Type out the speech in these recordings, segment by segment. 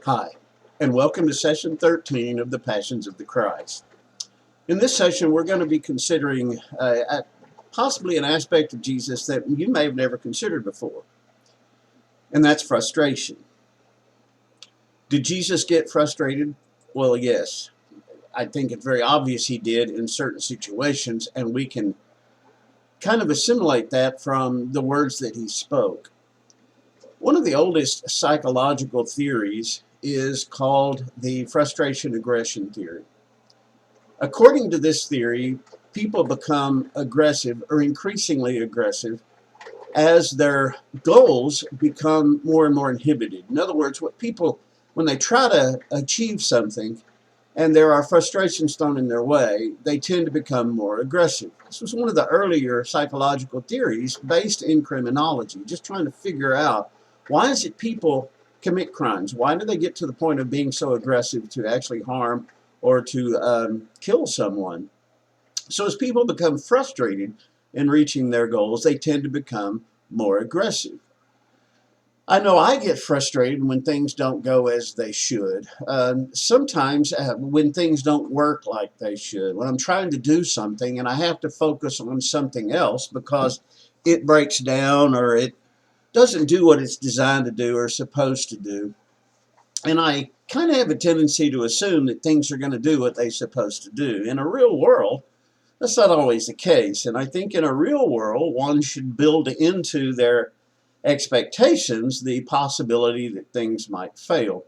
Hi, and welcome to session 13 of the Passions of the Christ. In this session, we're going to be considering possibly an aspect of Jesus that you may have never considered before, and that's frustration. Did Jesus get frustrated? Well, yes. I think it's very obvious he did in certain situations, and we can kind of assimilate that from the words that he spoke. One of the oldest psychological theories is called the frustration aggression theory. According to this theory, people become aggressive or increasingly aggressive as their goals become more and more inhibited. In other words, when they try to achieve something and there are frustrations thrown in their way, they tend to become more aggressive. This was one of the earlier psychological theories based in criminology, just trying to figure out why is it people commit crimes? Why do they get to the point of being so aggressive to actually harm or to kill someone? So as people become frustrated in reaching their goals, they tend to become more aggressive. I know I get frustrated when things don't go as they should. Sometimes when things don't work like they should, when I'm trying to do something and I have to focus on something else because it breaks down or it doesn't do what it's designed to do or supposed to do. And I kind of have a tendency to assume that things are going to do what they're supposed to do. In a real world, that's not always the case. And I think in a real world, one should build into their expectations the possibility that things might fail.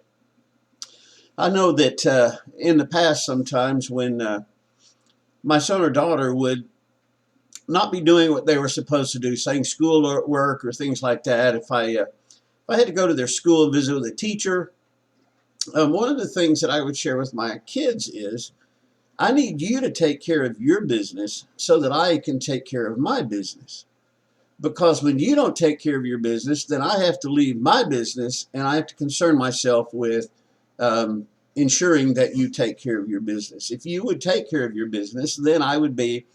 I know that in the past sometimes when my son or daughter would not be doing what they were supposed to do, saying school or work or things like that, if I had to go to their school and visit with a teacher, one of the things that I would share with my kids is, I need you to take care of your business so that I can take care of my business. Because when you don't take care of your business, then I have to leave my business and I have to concern myself with ensuring that you take care of your business. If you would take care of your business, then I would be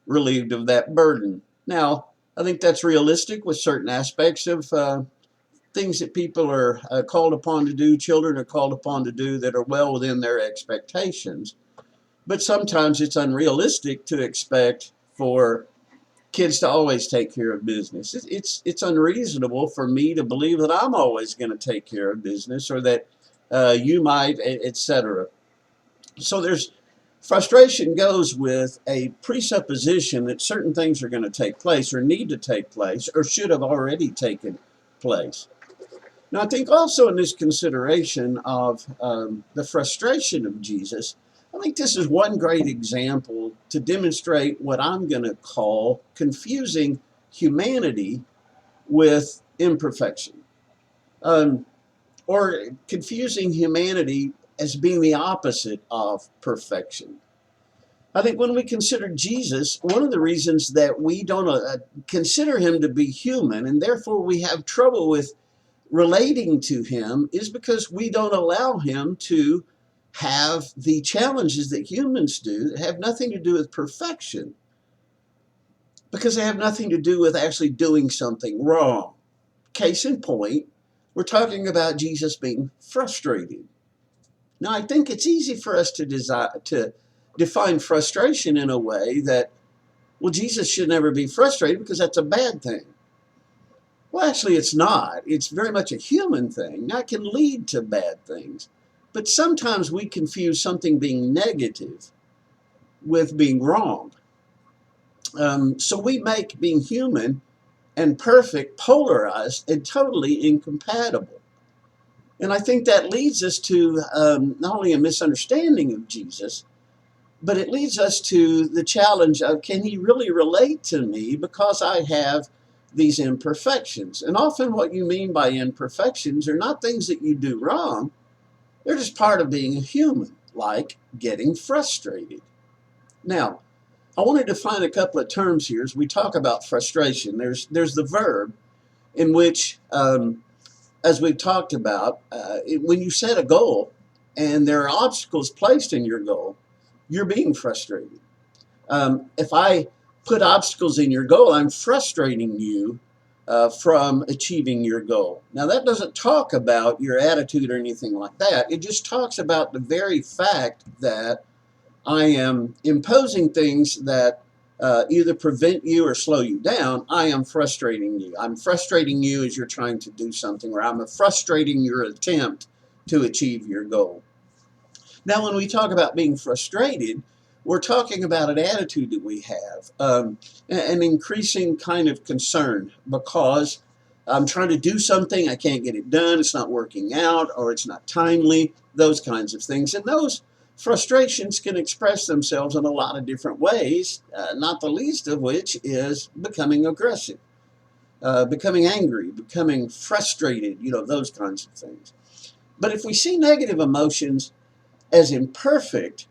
relieved of that burden. Now, I think that's realistic with certain aspects of things that people are called upon to do, children are called upon to do that are well within their expectations. But sometimes it's unrealistic to expect for kids to always take care of business. It's unreasonable for me to believe that I'm always going to take care of business or that you might, etc. So there's frustration goes with a presupposition that certain things are going to take place or need to take place or should have already taken place. Now, I think also in this consideration of the frustration of Jesus, I think this is one great example to demonstrate what I'm going to call confusing humanity with imperfection, or confusing humanity as being the opposite of perfection. I think when we consider Jesus, one of the reasons that we don't consider him to be human and therefore we have trouble with relating to him is because we don't allow him to have the challenges that humans do that have nothing to do with perfection, because they have nothing to do with actually doing something wrong. Case in point, we're talking about Jesus being frustrated. Now, I think it's easy for us to define frustration in a way that, well, Jesus should never be frustrated because that's a bad thing. Well, actually, it's not. It's very much a human thing. That can lead to bad things. But sometimes we confuse something being negative with being wrong. So we make being human and perfect polarized and totally incompatible. And I think that leads us to not only a misunderstanding of Jesus, but it leads us to the challenge of, can he really relate to me because I have these imperfections? And often what you mean by imperfections are not things that you do wrong. They're just part of being a human, like getting frustrated. Now, I want to define a couple of terms here as we talk about frustration. There's the verb in which, as we've talked about, when you set a goal and there are obstacles placed in your goal, you're being frustrated. If I put obstacles in your goal, I'm frustrating you from achieving your goal. Now, that doesn't talk about your attitude or anything like that. It just talks about the very fact that I am imposing things that either prevent you or slow you down. I am frustrating you. I'm frustrating you as you're trying to do something, or I'm frustrating your attempt to achieve your goal. Now, when we talk about being frustrated, we're talking about an attitude that we have, an increasing kind of concern because I'm trying to do something, I can't get it done, it's not working out, or it's not timely, those kinds of things. And those frustrations can express themselves in a lot of different ways, not the least of which is becoming aggressive, becoming angry, becoming frustrated, those kinds of things. But if we see negative emotions as imperfect,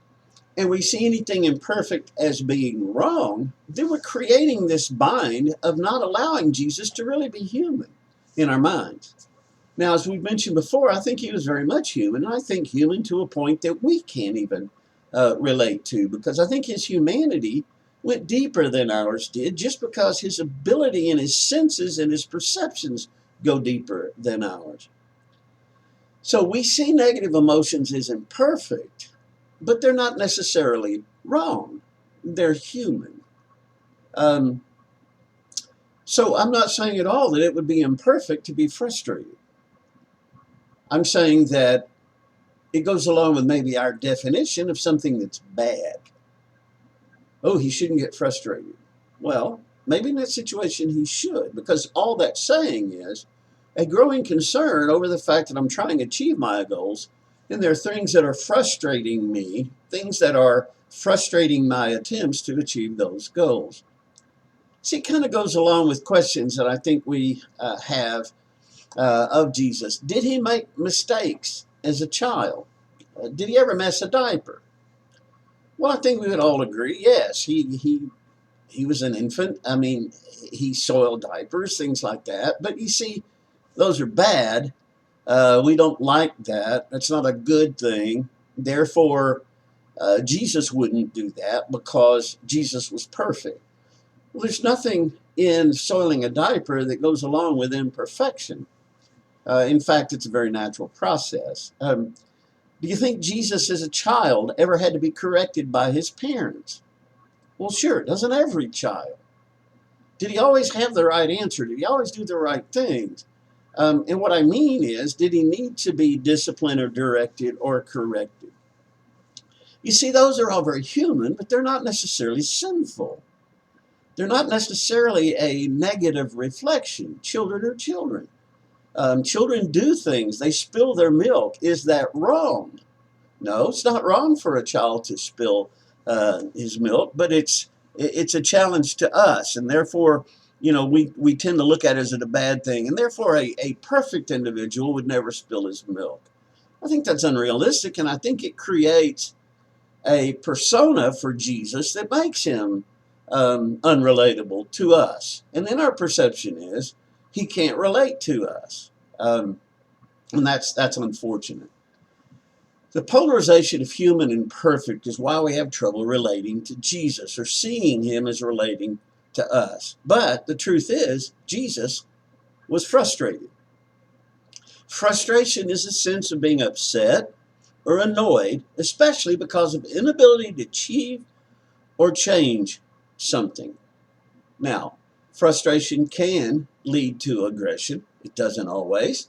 and we see anything imperfect as being wrong, then we're creating this bind of not allowing Jesus to really be human in our minds. Now, as we've mentioned before, I think he was very much human. I think human to a point that we can't even relate to, because I think his humanity went deeper than ours did, just because his ability and his senses and his perceptions go deeper than ours. So we see negative emotions as imperfect, but they're not necessarily wrong. They're human. So I'm not saying at all that it would be imperfect to be frustrated. I'm saying that it goes along with maybe our definition of something that's bad. Oh, he shouldn't get frustrated. Well, maybe in that situation he should, because all that's saying is a growing concern over the fact that I'm trying to achieve my goals, and there are things that are frustrating me, things that are frustrating my attempts to achieve those goals. See, it kind of goes along with questions that I think we have of Jesus. Did he make mistakes as a child? Did he ever mess a diaper? Well, I think we would all agree, yes, he was an infant. I mean, he soiled diapers, things like that. But you see, those are bad. We don't like that. That's not a good thing. Therefore, Jesus wouldn't do that because Jesus was perfect. Well, there's nothing in soiling a diaper that goes along with imperfection. In fact, it's a very natural process. Do you think Jesus as a child ever had to be corrected by his parents? Well, sure, doesn't every child? Did he always have the right answer? Did he always do the right things? And what I mean is, did he need to be disciplined or directed or corrected? You see, those are all very human, but they're not necessarily sinful. They're not necessarily a negative reflection. Children are children. Children do things. They spill their milk. Is that wrong? No, it's not wrong for a child to spill his milk, but it's a challenge to us, and therefore, we tend to look at it as a bad thing, and therefore a perfect individual would never spill his milk. I think that's unrealistic, and I think it creates a persona for Jesus that makes him unrelatable to us. And then our perception is he can't relate to us, and that's unfortunate. The polarization of human and perfect is why we have trouble relating to Jesus or seeing him as relating to us. But the truth is, Jesus was frustrated. Frustration is a sense of being upset or annoyed, especially because of inability to achieve or change something. Now, frustration can lead to aggression. It doesn't always.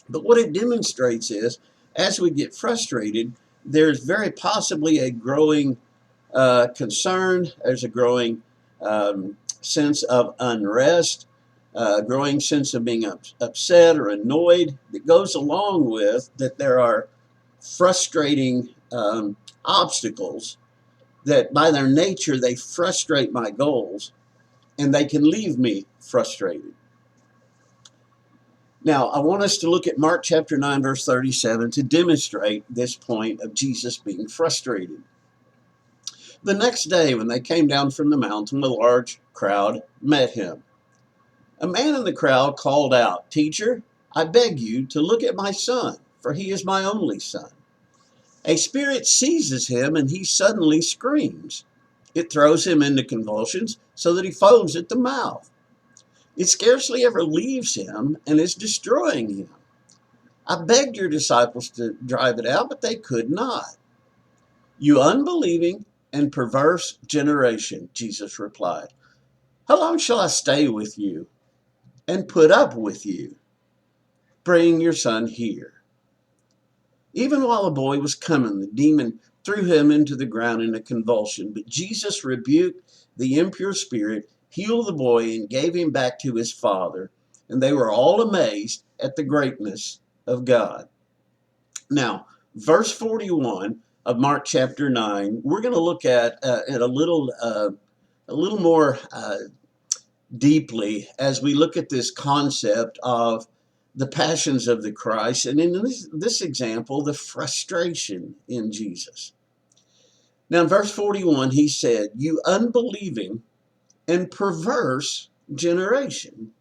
But what it demonstrates is, as we get frustrated, there's very possibly a growing concern. There's a growing sense of unrest, a growing sense of being upset or annoyed that goes along with that there are frustrating obstacles that by their nature they frustrate my goals, and they can leave me frustrated. Now, I want us to look at Mark chapter 9, verse 37 to demonstrate this point of Jesus being frustrated. The next day, when they came down from the mountain, a large crowd met him. A man in the crowd called out, "Teacher, I beg you to look at my son, for he is my only son. A spirit seizes him, and he suddenly screams. It throws him into convulsions so that he foams at the mouth. It scarcely ever leaves him and is destroying him. I begged your disciples to drive it out, but they could not. You unbelieving and perverse generation, Jesus replied. How long shall I stay with you and put up with you? Bring your son here. Even while the boy was coming, the demon threw him into the ground in a convulsion. But Jesus rebuked the impure spirit, healed the boy, and gave him back to his father. And they were all amazed at the greatness of God. Now, verse 41 of Mark chapter 9, we're going to look at it a little more deeply as we look at this concept of the passions of the Christ, and in this example, the frustration in Jesus. Now, in verse 41, he said, you unbelieving and perverse generation.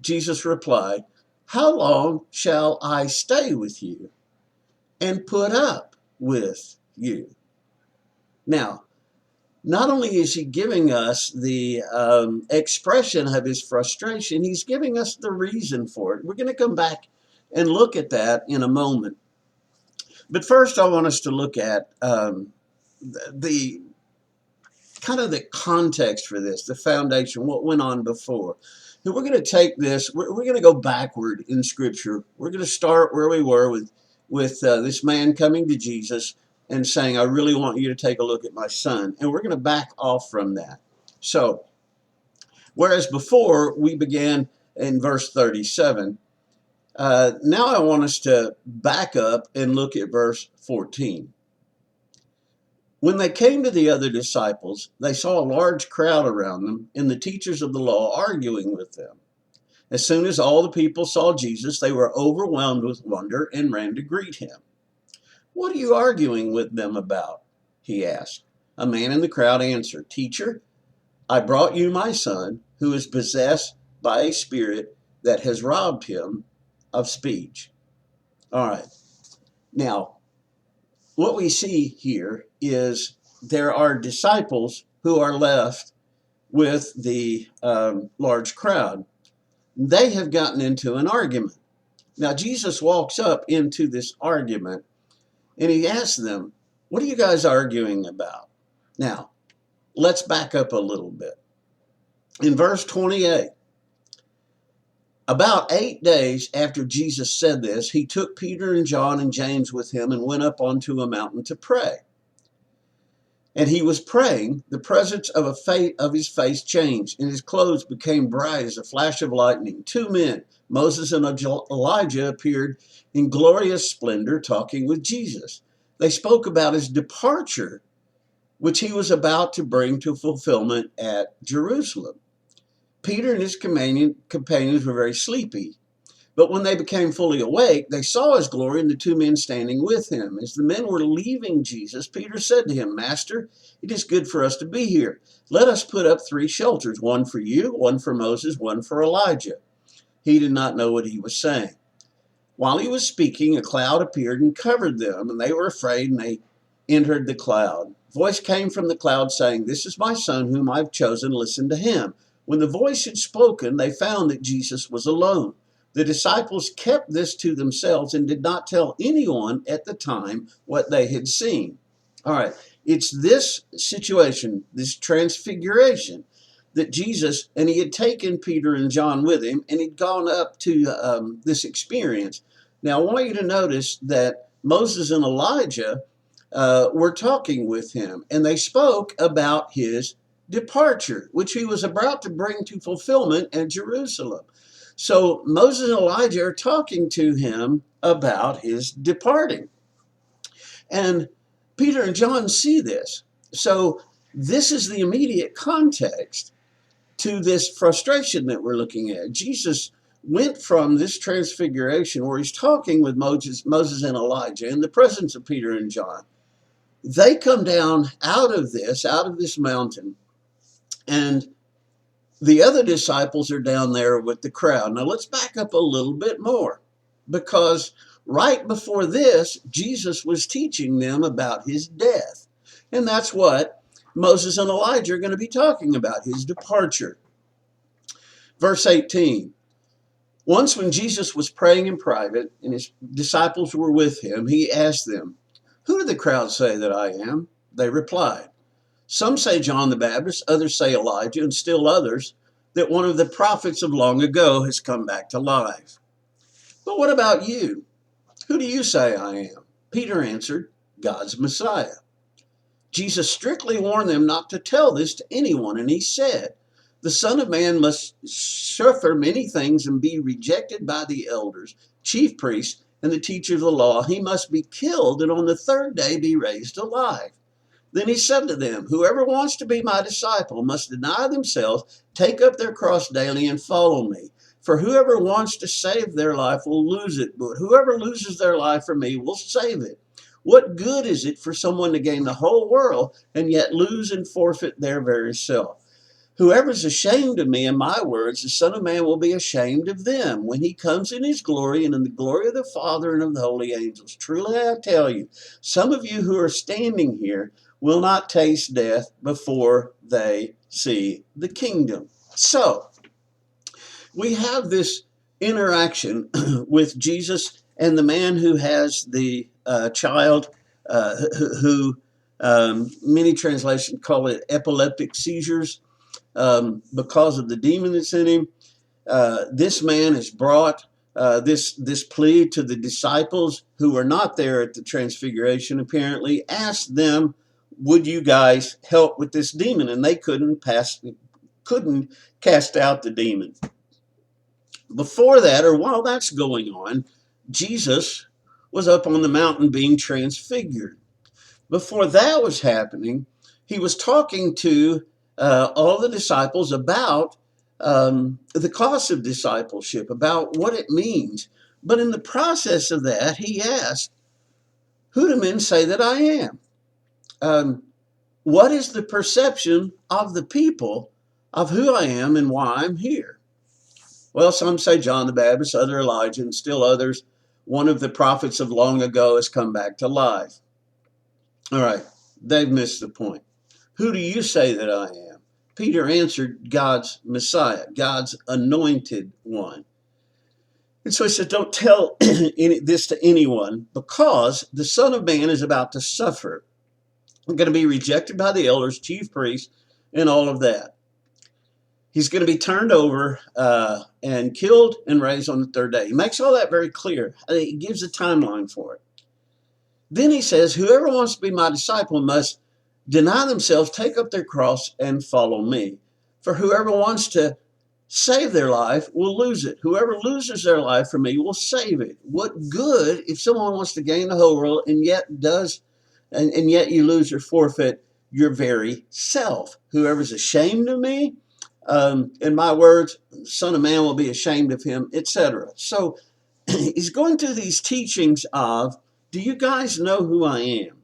Jesus replied, how long shall I stay with you and put up with you? Now, not only is he giving us the expression of his frustration, he's giving us the reason for it. We're going to come back and look at that in a moment. But first, I want us to look at the kind of the context for this, the foundation, what went on before. And we're going to take this, we're going to go backward in Scripture. We're going to start where we were with this man coming to Jesus and saying, I really want you to take a look at my son. And we're going to back off from that. So, whereas before we began in verse 37, now I want us to back up and look at verse 14. When they came to the other disciples, they saw a large crowd around them and the teachers of the law arguing with them. As soon as all the people saw Jesus, they were overwhelmed with wonder and ran to greet him. What are you arguing with them about? He asked. A man in the crowd answered, Teacher, I brought you my son, who is possessed by a spirit that has robbed him of speech. All right. Now, what we see here is there are disciples who are left with the large crowd. They have gotten into an argument. Now, Jesus walks up into this argument and he asks them, what are you guys arguing about? Now, let's back up a little bit. In verse 28, about 8 days after Jesus said this, he took Peter and John and James with him and went up onto a mountain to pray. And he was praying, the presence of his face changed, and his clothes became bright as a flash of lightning. 2 men, Moses and Elijah, appeared in glorious splendor talking with Jesus. They spoke about his departure, which he was about to bring to fulfillment at Jerusalem. Peter and his companions were very sleepy. But when they became fully awake, they saw his glory and the 2 men standing with him. As the men were leaving Jesus, Peter said to him, Master, it is good for us to be here. Let us put up 3 shelters, one for you, one for Moses, one for Elijah. He did not know what he was saying. While he was speaking, a cloud appeared and covered them, and they were afraid, and they entered the cloud. A voice came from the cloud saying, This is my son whom I've chosen, listen to him. When the voice had spoken, they found that Jesus was alone. The disciples kept this to themselves and did not tell anyone at the time what they had seen. All right, it's this situation, this transfiguration, that Jesus, and he had taken Peter and John with him, and he'd gone up to this experience. Now, I want you to notice that Moses and Elijah were talking with him, and they spoke about his departure, which he was about to bring to fulfillment at Jerusalem. So Moses and Elijah are talking to him about his departing. And Peter and John see this. So this is the immediate context to this frustration that we're looking at. Jesus went from this transfiguration where he's talking with Moses and Elijah in the presence of Peter and John. They come down out of this mountain, and the other disciples are down there with the crowd. Now let's back up a little bit more, because right before this, Jesus was teaching them about his death. And that's what Moses and Elijah are going to be talking about, his departure. Verse 18. Once when Jesus was praying in private and his disciples were with him, he asked them, "Who do the crowd say that I am?" They replied, "Some say John the Baptist, others say Elijah, and still others that one of the prophets of long ago has come back to life. But what about you? Who do you say I am?" Peter answered, "God's Messiah." Jesus strictly warned them not to tell this to anyone, and he said, "The Son of Man must suffer many things and be rejected by the elders, chief priests, and the teachers of the law. He must be killed and on the third day be raised alive." Then he said to them, "Whoever wants to be my disciple must deny themselves, take up their cross daily, and follow me. For whoever wants to save their life will lose it, but whoever loses their life for me will save it. What good is it for someone to gain the whole world and yet lose and forfeit their very self? Whoever is ashamed of me and my words, the Son of Man will be ashamed of them when he comes in his glory and in the glory of the Father and of the holy angels. Truly I tell you, some of you who are standing here will not taste death before they see the kingdom." So, we have this interaction with Jesus and the man who has the child who many translations call it epileptic seizures because of the demon that's in him. This man has brought this plea to the disciples who were not there at the transfiguration, apparently, asked them, "Would you guys help with this demon?" And they couldn't cast out the demon. Before that, or while that's going on, Jesus was up on the mountain being transfigured. Before that was happening, he was talking to all the disciples about the cost of discipleship, about what it means. But in the process of that, he asked, "Who do men say that I am?" What is the perception of the people of who I am and why I'm here? Well, some say John the Baptist, other Elijah, and still others, one of the prophets of long ago has come back to life. All right, they've missed the point. Who do you say that I am? Peter answered, God's Messiah, God's anointed one. And so he said, don't tell this to anyone, because the Son of Man is about to suffer. I'm going to be rejected by the elders, chief priests, and all of that. He's going to be turned over and killed and raised on the third day. He makes all that very clear. He gives a timeline for it. Then he says, whoever wants to be my disciple must deny themselves, take up their cross, and follow me. For whoever wants to save their life will lose it. Whoever loses their life for me will save it. What good if someone wants to gain the whole world and yet you lose or forfeit your very self? Whoever's ashamed of me, in my words, the Son of Man will be ashamed of him, etc. So he's going through these teachings of, do you guys know who I am?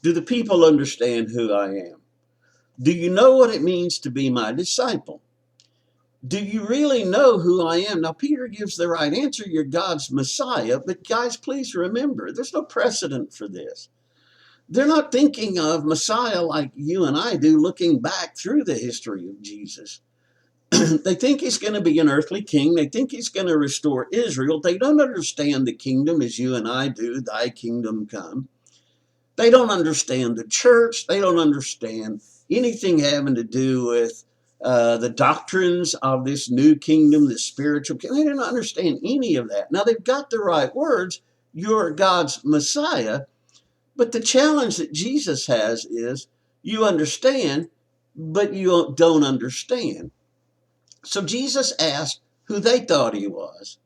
Do the people understand who I am? Do you know what it means to be my disciple? Do you really know who I am? Now, Peter gives the right answer. You're God's Messiah. But guys, please remember, there's no precedent for this. They're not thinking of Messiah like you and I do, looking back through the history of Jesus. They think he's going to be an earthly king. They think he's going to restore Israel. They don't understand the kingdom as you and I do, thy kingdom come. They don't understand the church. They don't understand anything having to do with the doctrines of this new kingdom, this spiritual kingdom. They don't understand any of that. Now, they've got the right words. You're God's Messiah. But the challenge that Jesus has is you understand, but you don't understand. So Jesus asked who they thought he was.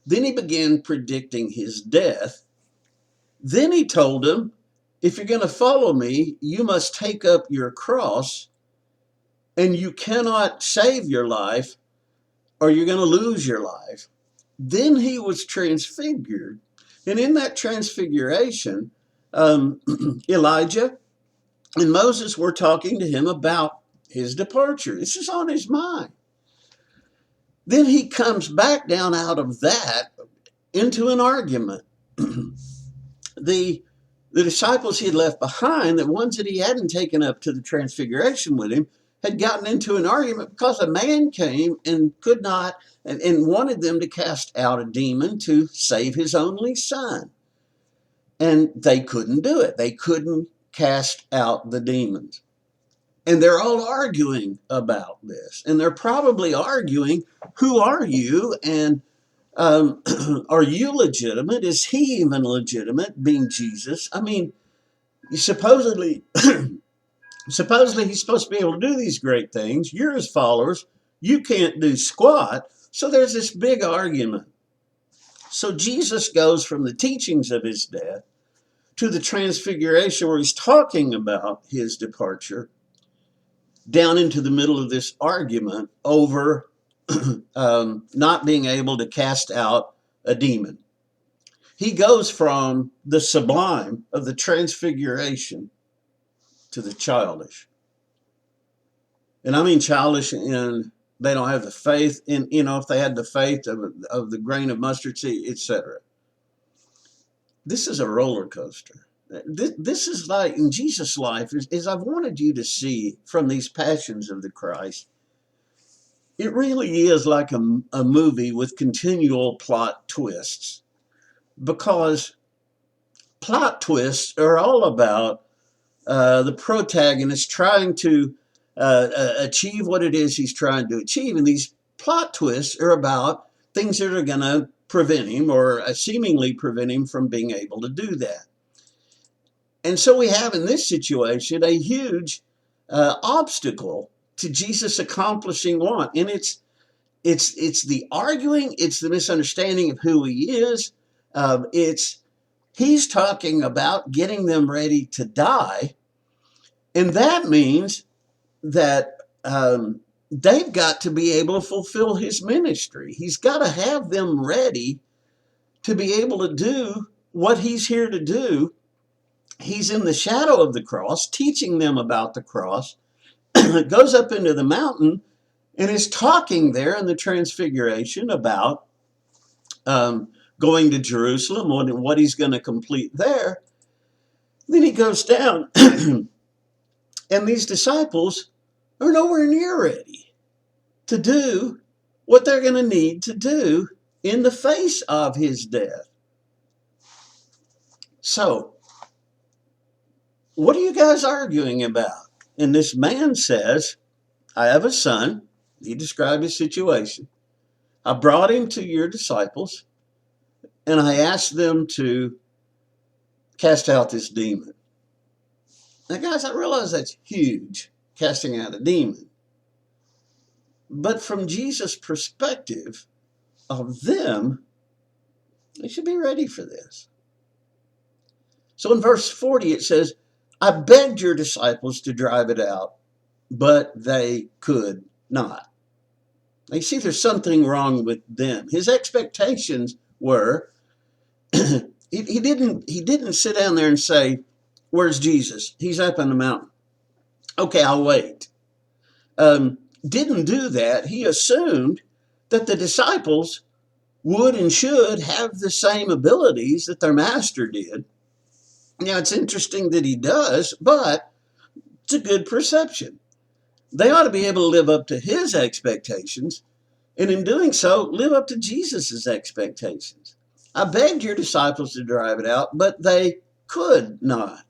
Then he began predicting his death. Then he told them, if you're going to follow me, you must take up your cross, and you cannot save your life or you're going to lose your life. Then he was transfigured. And in that transfiguration, Elijah and Moses were talking to him about his departure. This is on his mind. Then he comes back down out of that into an argument. The disciples he had left behind, the ones that he hadn't taken up to the transfiguration with him, had gotten into an argument because a man came and could not and wanted them to cast out a demon to save his only son. And they couldn't do it. They couldn't cast out the demons. And they're all arguing about this. And they're probably arguing, who are you? And are you legitimate? Is he even legitimate, being Jesus? I mean, supposedly he's supposed to be able to do these great things. You're his followers. You can't do squat. So there's this big argument. So Jesus goes from the teachings of his death to the transfiguration, where he's talking about his departure, down into the middle of this argument over not being able to cast out a demon. He goes from the sublime of the transfiguration to the childish. And I mean childish in they don't have the faith in, if they had the faith of the grain of mustard seed, etc. This is a roller coaster. This is like in Jesus' life, is I've wanted you to see from these passions of the Christ. It really is like a movie with continual plot twists, because plot twists are all about the protagonist trying to achieve what it is he's trying to achieve. And these plot twists are about things that are going to prevent him, or seemingly prevent him from being able to do that. And so we have in this situation a huge obstacle to Jesus accomplishing one. And it's the arguing, it's the misunderstanding of who he is. He's talking about getting them ready to die. And that means that they've got to be able to fulfill his ministry. He's got to have them ready to be able to do what he's here to do. He's in the shadow of the cross, teaching them about the cross, goes up into the mountain and is talking there in the transfiguration about going to Jerusalem and what he's going to complete there. Then he goes down and these disciples are nowhere near ready to do what they're going to need to do in the face of his death. So, what are you guys arguing about? And this man says, I have a son. He described his situation. I brought him to your disciples, and I asked them to cast out this demon. Now, guys, I realize that's huge, casting out a demon. But from Jesus' perspective of them, they should be ready for this. So in verse 40, it says, I begged your disciples to drive it out, but they could not. Now, you see, there's something wrong with them. His expectations were, he didn't sit down there and say, where's Jesus? He's up on the mountain. Okay, I'll wait. Didn't do that. He assumed that the disciples would and should have the same abilities that their master did. Now, it's interesting that he does, but it's a good perception. They ought to be able to live up to his expectations, and in doing so, live up to Jesus's expectations. I begged your disciples to drive it out, but they could not.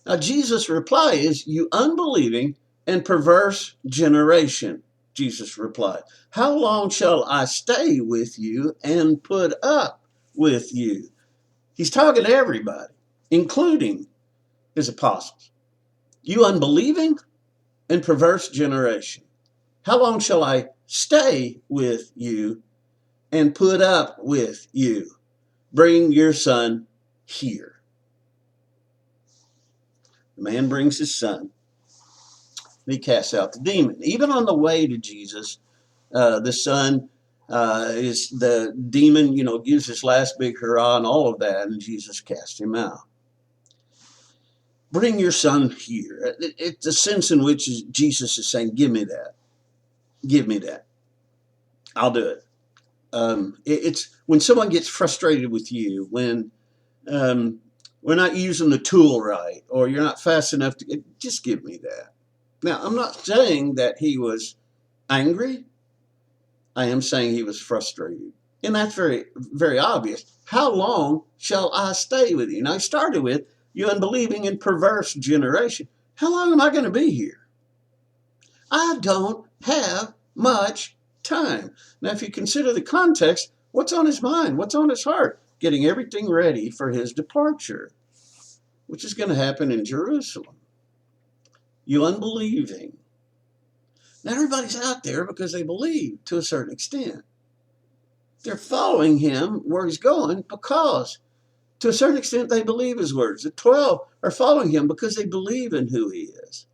Now, Jesus' reply is, you unbelieving and perverse generation, Jesus replied. How long shall I stay with you and put up with you? He's talking to everybody, including his apostles. You unbelieving and perverse generation. How long shall I stay with you and put up with you? Bring your son here. The man brings his son. And he casts out the demon. Even on the way to Jesus, the son is the demon, gives his last big hurrah and all of that, and Jesus casts him out. Bring your son here. It's a sense in which Jesus is saying, give me that. Give me that. I'll do it. It's when someone gets frustrated with you, when we're not using the tool right, or you're not fast enough to just give me that. Now, I'm not saying that he was angry. I am saying he was frustrated. And that's very, very obvious. How long shall I stay with you? Now, he started with, you unbelieving and perverse generation. How long am I going to be here? I don't have much time. Now, if you consider the context, what's on his mind? What's on his heart? Getting everything ready for his departure, which is going to happen in Jerusalem. You unbelieving. Now, everybody's out there because they believe to a certain extent. They're following him where he's going because, to a certain extent, they believe his words. The 12 are following him because they believe in who he is.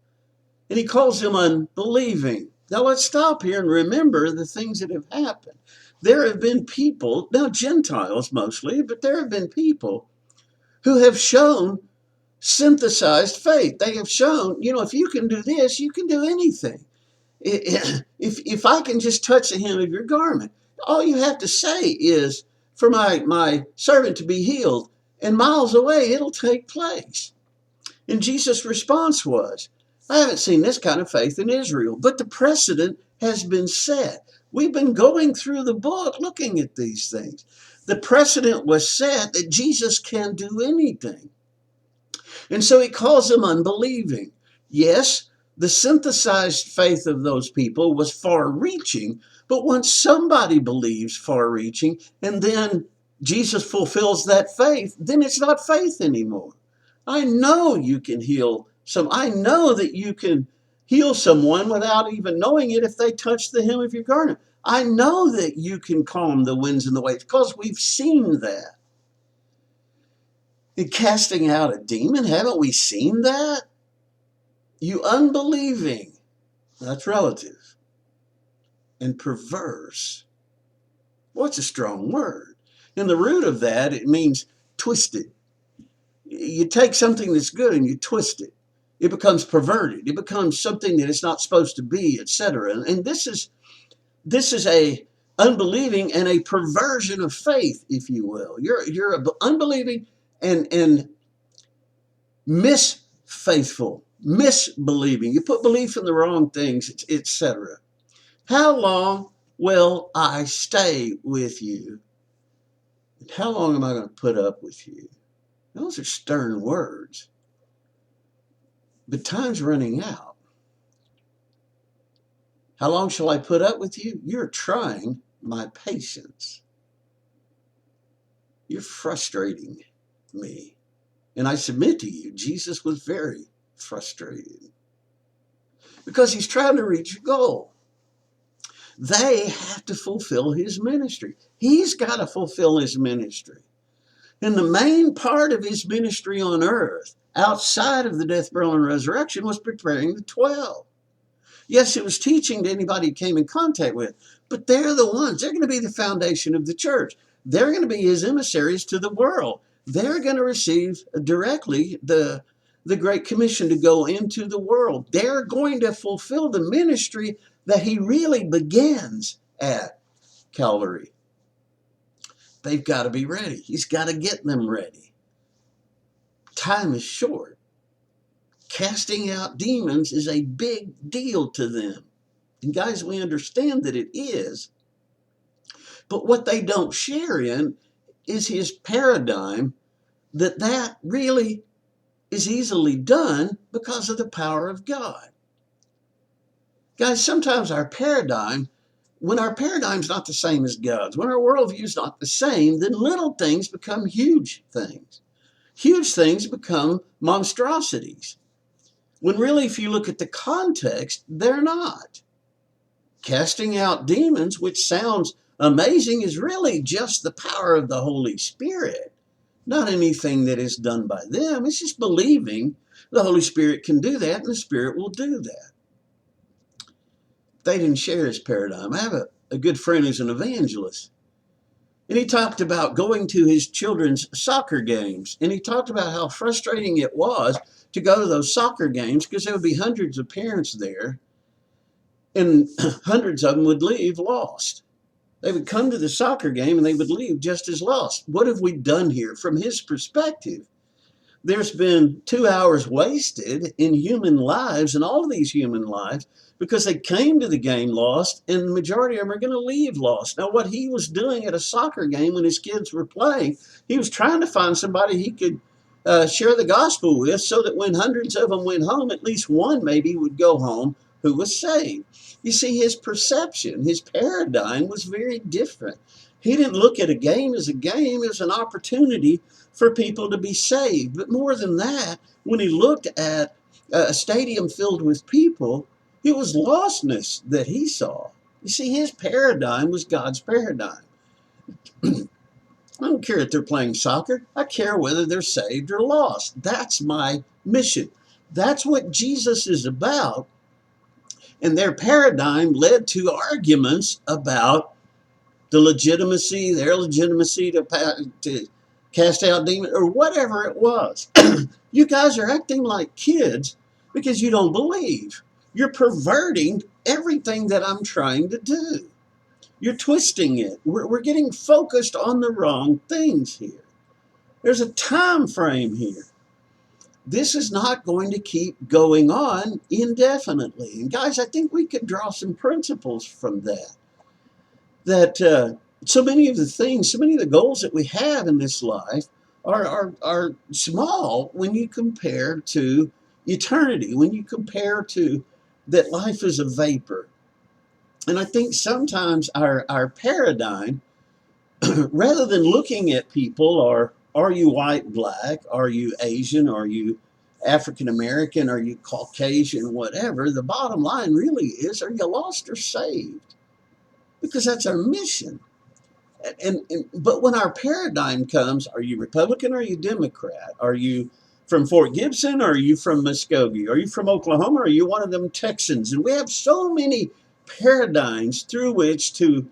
And he calls them unbelieving. Now, let's stop here and remember the things that have happened. There have been people, now Gentiles mostly, but there have been people who have shown synthesized faith. They have shown, if you can do this, you can do anything. If I can just touch the hem of your garment, all you have to say is for my servant to be healed, and miles away it'll take place. And Jesus' response was, I haven't seen this kind of faith in Israel, but the precedent has been set. We've been going through the book looking at these things. The precedent was set that Jesus can do anything. And so he calls them unbelieving. Yes, the synthesized faith of those people was far-reaching, but once somebody believes far-reaching and then Jesus fulfills that faith, then it's not faith anymore. I know you can heal I know that you can heal someone without even knowing it if they touch the hem of your garment. I know that you can calm the winds and the waves because we've seen that. In casting out a demon, haven't we seen that? You unbelieving, that's relative, and perverse. What's a strong word? In the root of that, it means twisted. You take something that's good and you twist it. It becomes perverted. It becomes something that it's not supposed to be, etc. And this is a unbelieving and a perversion of faith, if you will. You're unbelieving and misfaithful, misbelieving. You put belief in the wrong things, etc. How long will I stay with you? And how long am I going to put up with you? Those are stern words. But time's running out. How long shall I put up with you? You're trying my patience. You're frustrating me. And I submit to you, Jesus was very frustrated because he's trying to reach a goal. They have to fulfill his ministry. He's got to fulfill his ministry. And the main part of his ministry on earth, outside of the death, burial, and resurrection, was preparing the 12. Yes, it was teaching to anybody he came in contact with, but they're the ones. They're going to be the foundation of the church. They're going to be his emissaries to the world. They're going to receive directly the Great Commission to go into the world. They're going to fulfill the ministry that he really begins at Calvary. They've got to be ready. He's got to get them ready. Time is short. Casting out demons is a big deal to them. And guys, we understand that it is. But what they don't share in is his paradigm that really is easily done because of the power of God. Guys, sometimes when our paradigm's not the same as God's, when our worldview's not the same, then little things become huge things. Huge things become monstrosities. When really, if you look at the context, they're not. Casting out demons, which sounds amazing, is really just the power of the Holy Spirit, not anything that is done by them. It's just believing the Holy Spirit can do that, and the Spirit will do that. They didn't share his paradigm. I have a good friend who's an evangelist, and he talked about going to his children's soccer games, and he talked about how frustrating it was to go to those soccer games because there would be hundreds of parents there, and hundreds of them would leave lost. They would come to the soccer game and they would leave just as lost. What have we done here? From his perspective, There's been 2 hours wasted in human lives, and all of these human lives, because they came to the game lost, and the majority of them are going to leave lost. Now, what he was doing at a soccer game when his kids were playing, he was trying to find somebody he could share the gospel with, so that when hundreds of them went home, at least one maybe would go home who was saved. You see, his perception, his paradigm was very different. He didn't look at a game as a game, as an opportunity for people to be saved. But more than that, when he looked at a stadium filled with people, it was lostness that he saw. You see, his paradigm was God's paradigm. I don't care if they're playing soccer. I care whether they're saved or lost. That's my mission. That's what Jesus is about. And their paradigm led to arguments about the legitimacy, their legitimacy to cast out demons, or whatever it was. You guys are acting like kids because you don't believe. You're perverting everything that I'm trying to do. You're twisting it. We're getting focused on the wrong things here. There's a time frame here. This is not going to keep going on indefinitely. And guys, I think we could draw some principles from that. So many of the things, so many of the goals that we have in this life are small when you compare to eternity, when you compare to that life is a vapor. And I think sometimes our paradigm, rather than looking at people, or are you white, black, are you Asian, are you African American, are you Caucasian, whatever, the bottom line really is, are you lost or saved? Because that's our mission. But when our paradigm comes, are you Republican or are you Democrat? Are you from Fort Gibson or are you from Muskogee? Are you from Oklahoma or are you one of them Texans? And we have so many paradigms through which to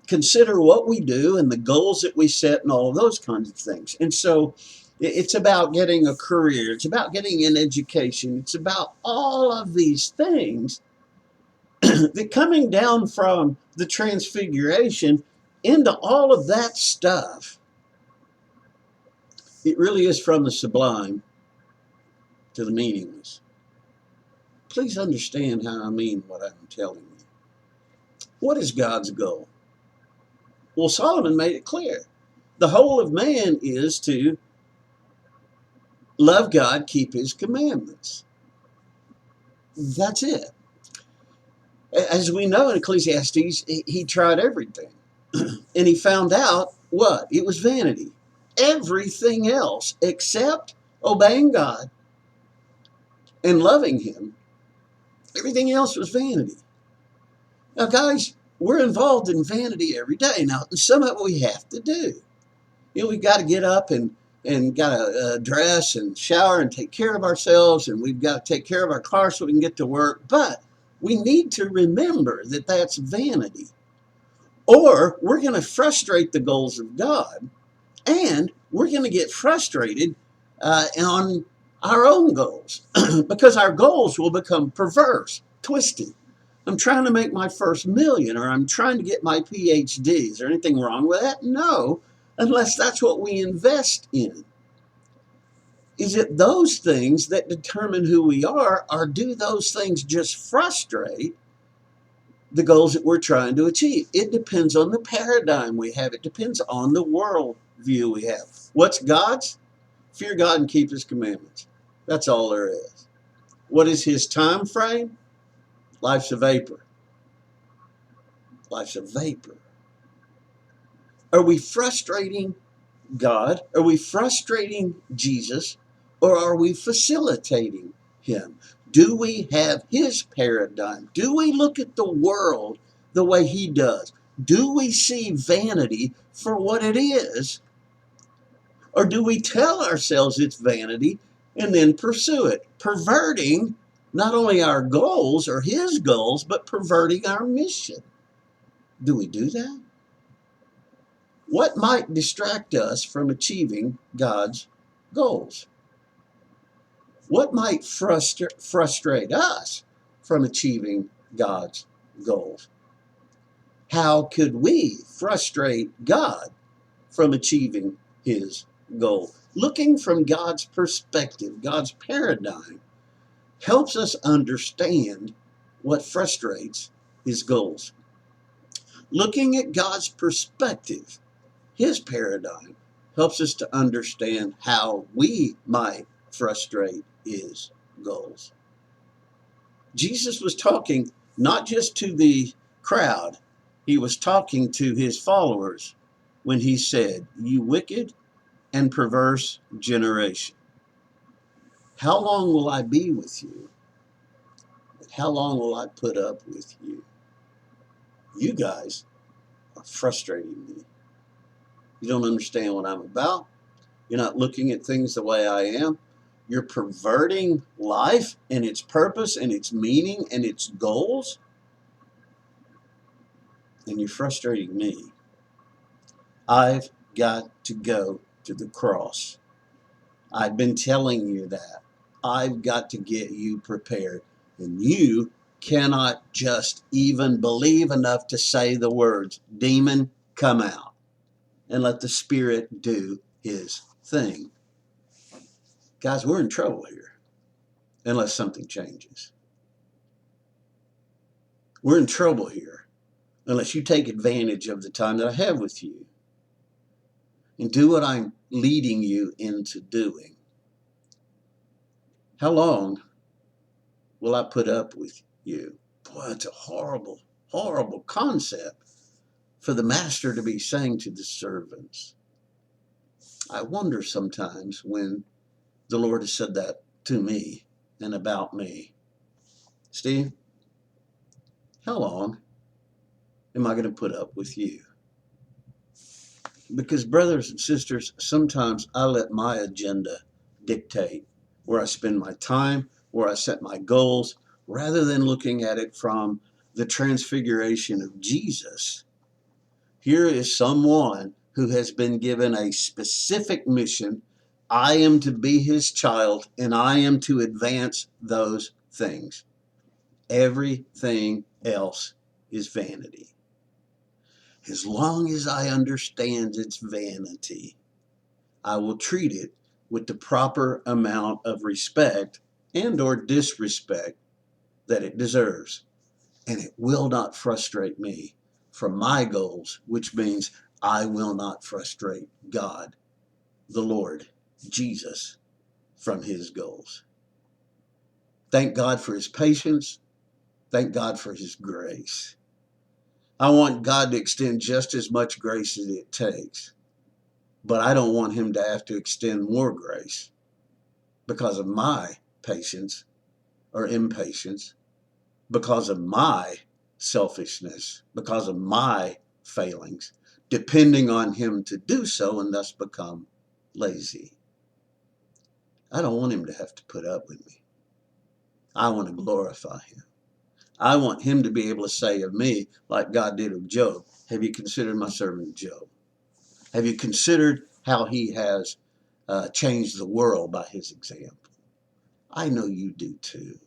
consider what we do and the goals that we set and all of those kinds of things. And so it's about getting a career. It's about getting an education. It's about all of these things that coming down from the transfiguration into all of that stuff. It really is from the sublime to the meaningless. Please understand how I mean what I'm telling you. What is God's goal? Well, Solomon made it clear. The whole of man is to love God, keep his commandments. That's it. As we know in Ecclesiastes, he tried everything. And he found out what? It was vanity. Everything else except obeying God and loving him, everything else was vanity. Now, guys, we're involved in vanity every day. Now, some of it we have to do. We've got to get up and got to dress and shower and take care of ourselves, and we've got to take care of our car so we can get to work. But we need to remember that that's vanity. Or we're going to frustrate the goals of God, and we're going to get frustrated on our own goals because our goals will become perverse, twisted. I'm trying to make my first million, or I'm trying to get my PhD. Is there anything wrong with that? No, unless that's what we invest in. Is it those things that determine who we are, or do those things just frustrate the goals that we're trying to achieve? It depends on the paradigm we have. It depends on the world view we have. What's God's? Fear God and keep his commandments. That's all there is. What is his time frame? Life's a vapor. Life's a vapor. Are we frustrating God? Are we frustrating Jesus? Or are we facilitating him? Do we have his paradigm? Do we look at the world the way he does? Do we see vanity for what it is? Or do we tell ourselves it's vanity and then pursue it, perverting not only our goals or his goals, but perverting our mission? Do we do that? What might distract us from achieving God's goals? What might frustrate us from achieving God's goals? How could we frustrate God from achieving his goal. Looking from God's perspective, God's paradigm, helps us understand what frustrates his goals. Looking at God's perspective, his paradigm, helps us to understand how we might frustrate his goals. Jesus was talking not just to the crowd, he was talking to his followers when he said, "You wicked and perverse generation, how long will I be with you? How long will I put up with you? You guys are frustrating me. You don't understand what I'm about. You're not looking at things the way I am. You're perverting life and its purpose and its meaning and its goals. And you're frustrating me. I've got to go to the cross. I've been telling you that. I've got to get you prepared. And you cannot just even believe enough to say the words, 'Demon, come out,' and let the Spirit do his thing." Guys, we're in trouble here unless something changes. We're in trouble here unless you take advantage of the time that I have with you and do what I'm leading you into doing. How long will I put up with you? Boy, it's a horrible, horrible concept for the master to be saying to the servants. I wonder sometimes when the Lord has said that to me and about me. Steve, how long am I going to put up with you? Because, brothers and sisters, sometimes I let my agenda dictate where I spend my time, where I set my goals, rather than looking at it from the transfiguration of Jesus. Here is someone who has been given a specific mission. I am to be his child, and I am to advance those things. Everything else is vanity. As long as I understand its vanity, I will treat it with the proper amount of respect and or disrespect that it deserves. And it will not frustrate me from my goals, which means I will not frustrate God, the Lord, Jesus, from his goals. Thank God for his patience. Thank God for his grace. I want God to extend just as much grace as it takes, but I don't want him to have to extend more grace because of my patience or impatience, because of my selfishness, because of my failings, depending on him to do so and thus become lazy. I don't want him to have to put up with me. I want to glorify him. I want him to be able to say of me, like God did of Job, have you considered my servant Job? Have you considered how he has changed the world by his example? I know you do too.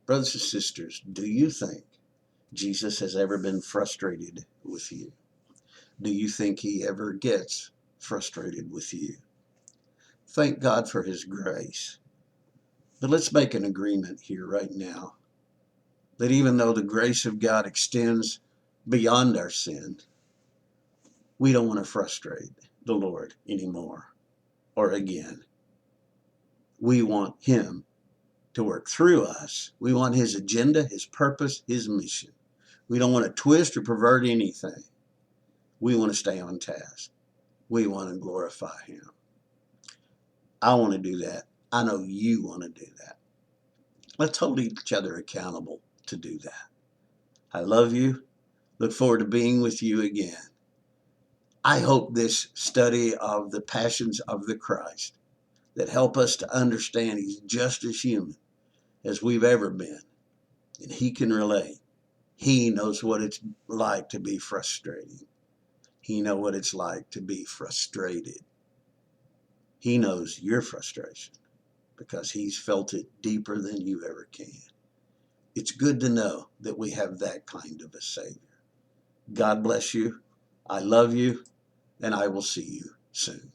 Brothers and sisters, do you think Jesus has ever been frustrated with you? Do you think he ever gets frustrated with you? Thank God for his grace. But let's make an agreement here right now that even though the grace of God extends beyond our sin, we don't want to frustrate the Lord anymore or again. We want him to work through us. We want his agenda, his purpose, his mission. We don't want to twist or pervert anything. We want to stay on task. We want to glorify him. I want to do that. I know you want to do that. Let's hold each other accountable to do that. I love you. Look forward to being with you again. I hope this study of the passions of the Christ that help us to understand he's just as human as we've ever been. And he can relate. He knows what it's like to be frustrating. He knows what it's like to be frustrated. He knows your frustration because he's felt it deeper than you ever can. It's good to know that we have that kind of a Savior. God bless you. I love you, and I will see you soon.